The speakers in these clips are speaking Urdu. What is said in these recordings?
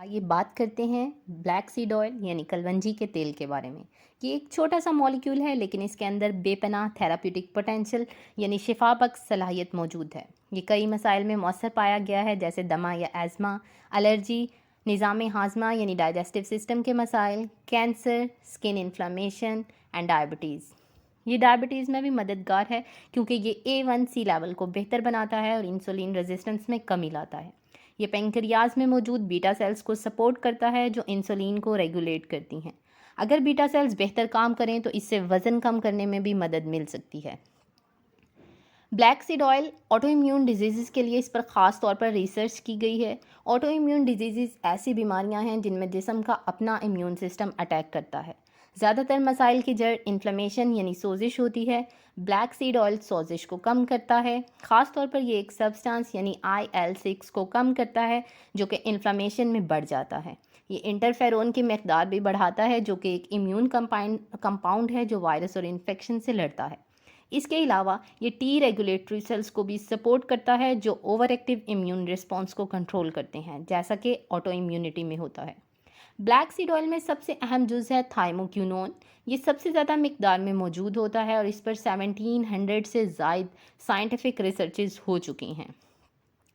آئیے بات کرتے ہیں بلیک سیڈ آئل یعنی کلونجی کے تیل کے بارے میں. یہ ایک چھوٹا سا مالیکیول ہے لیکن اس کے اندر بے پناہ تھراپیوٹک پوٹینشیل یعنی شفا بخش صلاحیت موجود ہے. یہ کئی مسائل میں مؤثر پایا گیا ہے جیسے دمہ یا ایزما، الرجی، نظام ہاضمہ یعنی ڈائجسٹو سسٹم کے مسائل، کینسر، اسکن انفلامیشن اینڈ ڈائبٹیز. یہ ڈائبٹیز میں بھی مددگار ہے کیونکہ یہ A1C لیول کو بہتر بناتا ہے اور انسولین ریزسٹنس میں کمی لاتا ہے. یہ پینکریاز میں موجود بیٹا سیلز کو سپورٹ کرتا ہے جو انسولین کو ریگولیٹ کرتی ہیں. اگر بیٹا سیلز بہتر کام کریں تو اس سے وزن کم کرنے میں بھی مدد مل سکتی ہے. Black seed oil auto immune diseases کے لیے اس پر خاص طور پر ریسرچ کی گئی ہے. آٹو امیون ڈیزیزز ایسی بیماریاں ہیں جن میں جسم کا اپنا امیون سسٹم اٹیک کرتا ہے. زیادہ تر مسائل کی جڑ انفلیمیشن یعنی سوزش ہوتی ہے. بلیک سیڈ آئل سوزش کو کم کرتا ہے. خاص طور پر یہ ایک سبسٹانس یعنی IL-6 کو کم کرتا ہے جو کہ انفلیمیشن میں بڑھ جاتا ہے. یہ انٹرفیرون کی مقدار بھی بڑھاتا ہے جو کہ ایک امیون کمپاؤنڈ ہے جو وائرس اور انفیکشن سے لڑتا ہے. اس کے علاوہ یہ ٹی ریگولیٹری سیلز کو بھی سپورٹ کرتا ہے جو اوور ایکٹیو امیون رسپانس کو کنٹرول کرتے ہیں جیسا کہ آٹو امیونٹی میں ہوتا ہے. بلیک سیڈ آئل میں سب سے اہم جز ہے تھائموکینون. یہ سب سے زیادہ مقدار میں موجود ہوتا ہے اور اس پر 1700 سے زائد سائنٹیفک ریسرچز ہو چکی ہیں.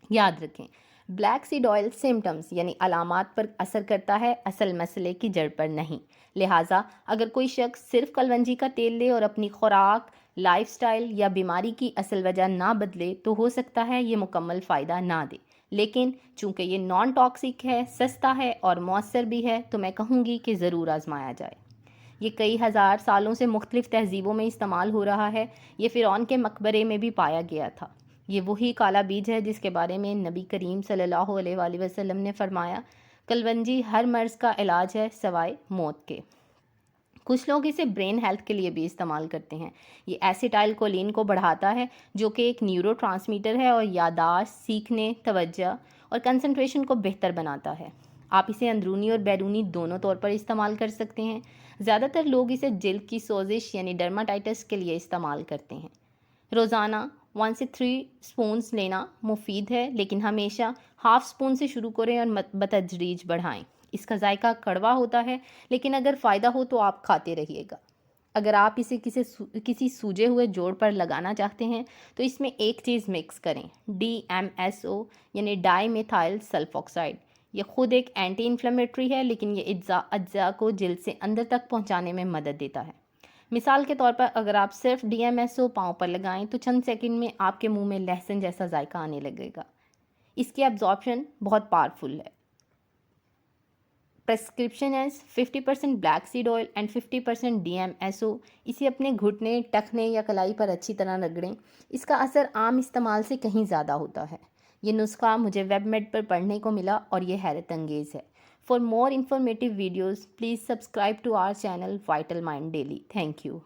یاد رکھیں، بلیک سیڈ آئل سمٹمز یعنی علامات پر اثر کرتا ہے، اصل مسئلے کی جڑ پر نہیں. لہٰذا اگر کوئی شخص صرف کلونجی کا تیل لے اور اپنی خوراک، لائف سٹائل یا بیماری کی اصل وجہ نہ بدلے تو ہو سکتا ہے یہ مکمل فائدہ نہ دے. لیکن چونکہ یہ نان ٹاکسک ہے، سستا ہے اور مؤثر بھی ہے تو میں کہوں گی کہ ضرور آزمایا جائے. یہ کئی ہزار سالوں سے مختلف تہذیبوں میں استعمال ہو رہا ہے. یہ فرعون کے مقبرے میں بھی پایا گیا تھا. یہ وہی کالا بیج ہے جس کے بارے میں نبی کریم صلی اللہ علیہ وآلہ وسلم نے فرمایا کلونجی ہر مرض کا علاج ہے سوائے موت کے. کچھ لوگ اسے برین ہیلتھ کے لیے بھی استعمال کرتے ہیں. یہ ایسیٹائل کولین کو بڑھاتا ہے جو کہ ایک نیورو ٹرانسمیٹر ہے اور یادداشت، سیکھنے، توجہ اور کنسنٹریشن کو بہتر بناتا ہے. آپ اسے اندرونی اور بیرونی دونوں طور پر استعمال کر سکتے ہیں. زیادہ تر لوگ اسے جلد کی سوزش یعنی ڈرماٹائٹس کے لیے استعمال کرتے ہیں. روزانہ 1 سے 3 اسپونز لینا مفید ہے لیکن ہمیشہ ہاف اسپون سے شروع کریں اور بتدریج بڑھائیں. اس کا ذائقہ کڑوا ہوتا ہے لیکن اگر فائدہ ہو تو آپ کھاتے رہیے گا. اگر آپ اسے کسی سوجے ہوئے جوڑ پر لگانا چاہتے ہیں تو اس میں ایک چیز مکس کریں، DMSO یعنی ڈائی میتھائل سلف آکسائڈ. یہ خود ایک اینٹی انفلیمیٹری ہے لیکن یہ اجزاء کو جلد سے اندر تک پہنچانے میں مدد دیتا ہے. مثال کے طور پر اگر آپ صرف DMSO پاؤں پر لگائیں تو چند سیکنڈ میں آپ کے منہ میں لہسن جیسا ذائقہ آنے لگے گا. اس کی ایبزارپشن بہت پاورفل ہے. Prescription as 50% black seed oil and 50% DMSO. اسے اپنے گھٹنے، ٹخنے یا کلائی پر اچھی طرح رگڑیں. اس کا اثر عام استعمال سے کہیں زیادہ ہوتا ہے. یہ نسخہ مجھے ویب میڈ پر پڑھنے کو ملا اور یہ حیرت انگیز ہے. For more informative videos, please subscribe to our channel Vital Mind Daily. Thank you.